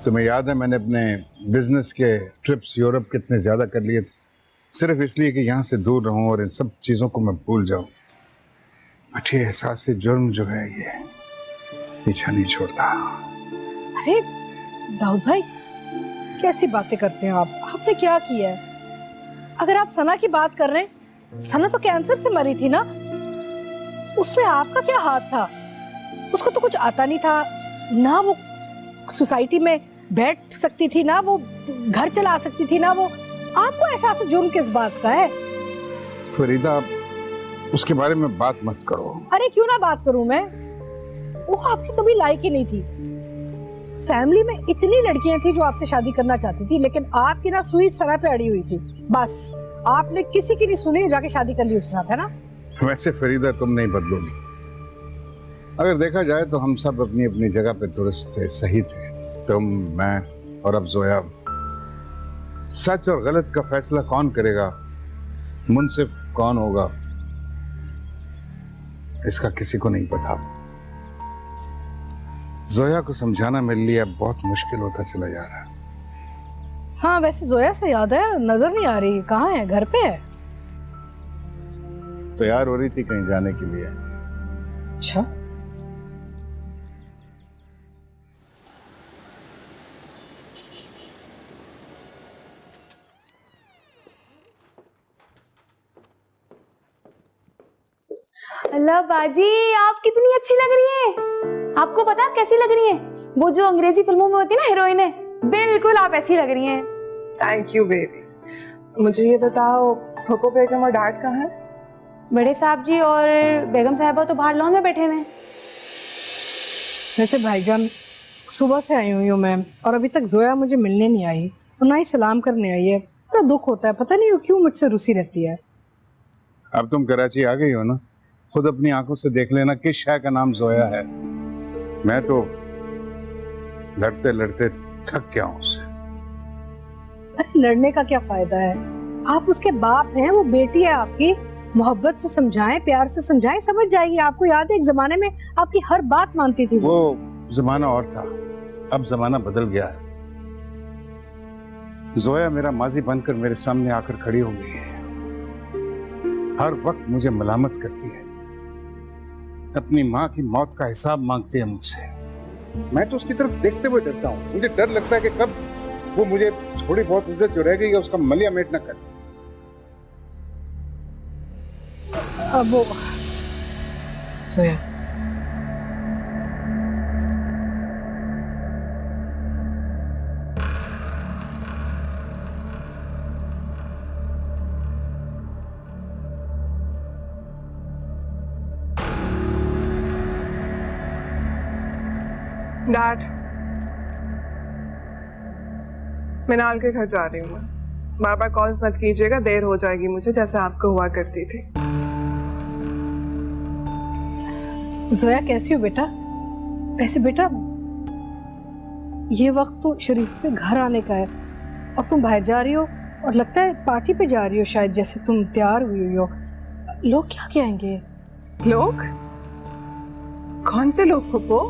तुम्हें याद है मैंने अपने बिजनेस के ट्रिप्स यूरोप कितने ज्यादा कर लिए थे, सिर्फ इसलिए कि यहाँ से दूर रहूं और इन सब चीजों को मैं भूल जाऊं। बट ये एहसास जुर्म जो है ये पीछा नहीं छोड़ता। अरे दाऊद भाई, कैसी बातें करते हैं आप? आपने क्या किया है? अगर आप सना की बात कर रहे हैं, सना तो कैंसर से मरी थी ना, उसमें आपका क्या हाथ था? उसको तो कुछ आता नहीं था ना, वो सोसाइटी में बैठ सकती थी ना, वो घर चला सकती थी ना, वो आपको एहसास जुर्म किस बात का है? फरीदा, उसके बारे में बात मत करो। अरे क्यों ना बात करूं मैं? वो आपकी कभी लायक ही नहीं थी। फैमिली में इतनी लड़कियां थी जो आपसे शादी करना चाहती थी, लेकिन आपकी ना सुई सना पे अड़ी हुई थी। बस आपने किसी की नहीं सुनी, जाके शादी कर ली उसके साथ, है ना? वैसे फरीदा तुम नहीं बदलोगी। अगर देखा जाए तो हम सब अपनी अपनी जगह पे दुरुस्त थे, सही थे। तुम, मैं और अब जोया। सच और गलत का फैसला कौन करेगा, मुनसिफ कौन होगा, इसका किसी को नहीं पता। जोया को समझाना मेरे लिए अब बहुत मुश्किल होता चला जा रहा है। हाँ, वैसे जोया से याद है, नजर नहीं आ रही। कहाँ है? घर पे है? तैयार हो रही थी कहीं जाने के लिए। अच्छा, अल्लाह बाजी, आप कितनी अच्छी लग रही हैं। आपको पता आप कैसी लग रही हैं? वो जो अंग्रेजी फिल्मों में होती है ना हीरोइनें, बिल्कुल आप ऐसी लग रही हैं। Thank you baby. मुझे ये बताओ, फूफो बेगम और डैड कहाँ हैं? बड़े साहब जी और बेगम साहिबा तो बाहर लॉन में बैठे हुए हैं। वैसे भाईजान, सुबह से आई हुई हूँ मैं, और अभी तक जोया मुझे मिलने नहीं आई और ना ही सलाम करने आई है। तो दुख होता है, पता नहीं वो क्यों मुझसे रुसी रहती है। अब तुम कराची आ गई हो ना, खुद अपनी आंखों से देख लेना किस शय का नाम जोया है। मैं तो लड़ते लड़ते थक गया हूं उससे। अरे लड़ने का क्या फायदा है? आप उसके बाप हैं, वो बेटी है आपकी। मोहब्बत से समझाएं, प्यार से समझाएं, समझ जाएगी। आपको याद है एक जमाने में आपकी हर बात मानती थी वो जमाना और था, अब जमाना बदल गया है। जोया मेरा माजी बनकर मेरे सामने आकर खड़ी हो गई है। हर वक्त मुझे मलामत करती है, अपनी माँ की मौत का हिसाब मांगती है मुझसे। मैं तो उसकी तरफ देखते हुए डरता हूँ। मुझे डर लगता है कि कब वो मुझे थोड़ी बहुत इज्जत जो रह गई है उसका मलिया मेट न कर दे। अब वो सोया, डैड, मिनाल के घर जा रही हूँ मैं। बार बार कॉल्स मत कीजिएगा, देर हो जाएगी मुझे, जैसे आपको हुआ करती थी। जोया कैसी हो बेटा? वैसे बेटा, ये वक्त तो शरीफ के घर आने का है और तुम बाहर जा रही हो, और लगता है पार्टी पे जा रही हो शायद, जैसे तुम तैयार हुई हो। लोग क्या कहेंगे? लोग? कौन से लोग फूफो?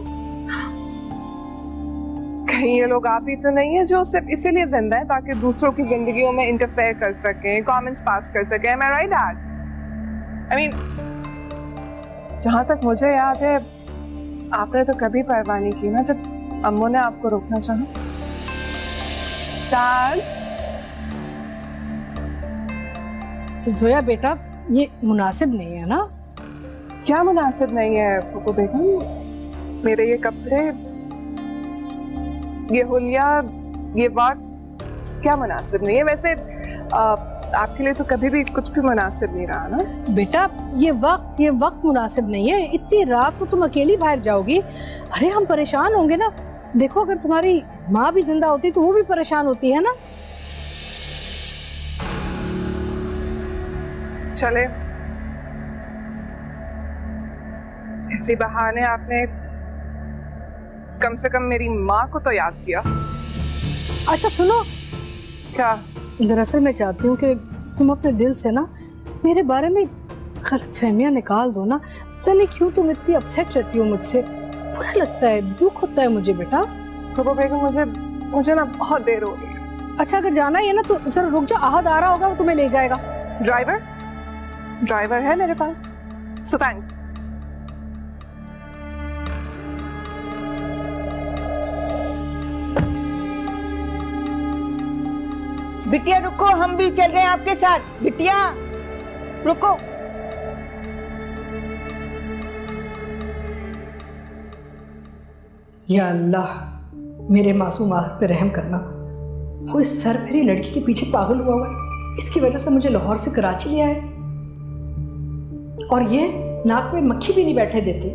कहीं ये लोग आप ही तो नहीं है जो सिर्फ इसीलिए जिंदा है ताकि दूसरों की जिंदगियों में इंटरफेयर कर सकें, कमेंट्स पास कर सकें? Am I right, Dad? I mean, जहाँ तक मुझे याद है, आपने तो कभी परवाह नहीं की ना जब अम्मू ने आपको रोकना चाहा। Dad? जोया बेटा, ये मुनासिब नहीं है ना। क्या मुनासिब नहीं है फूफो बेगम? मेरे ये कपड़े, ये हुलिया, ये वक्त क्या मुनासिब नहीं है? वैसे आपके लिए तो कभी भी कुछ भी मुनासिब नहीं रहा ना बेटा। ये वक्त मुनासिब नहीं है। इतनी रात को तुम अकेली बाहर जाओगी, अरे हम परेशान होंगे ना। देखो, अगर तुम्हारी माँ भी जिंदा होती तो वो भी परेशान होती है ना। चले, इसी बहाने आपने कम से कम मेरी माँ को तो याद किया। अच्छा सुनो, क्या? दरअसल मैं चाहती हूँ कि तुम अपने दिल से ना मेरे बारे में गलतफहमियां निकाल दो ना। पता नहीं क्यों तुम इतनी अपसेट रहती हो मुझसे। बुरा लगता है, दुख होता है मुझे बेटा। फूफो बेगम, मुझे मुझे ना बहुत देर हो रही है। अच्छा अगर जाना ही है ना तो जरा रुक जा, आहद आ रहा होगा, वो तुम्हें ले जाएगा। ड्राइवर है मेरे पास, सो थैंक। बिटिया रुको, हम भी चल रहे हैं आपके साथ। बिटिया रुको। या अल्लाह, मेरे मासूम आहद पे रहम करना। वो इस सरफिरी लड़की के पीछे पागल हुआ है, इसकी वजह से मुझे लाहौर से कराची ले आए, और ये नाक में मक्खी भी नहीं बैठने देती।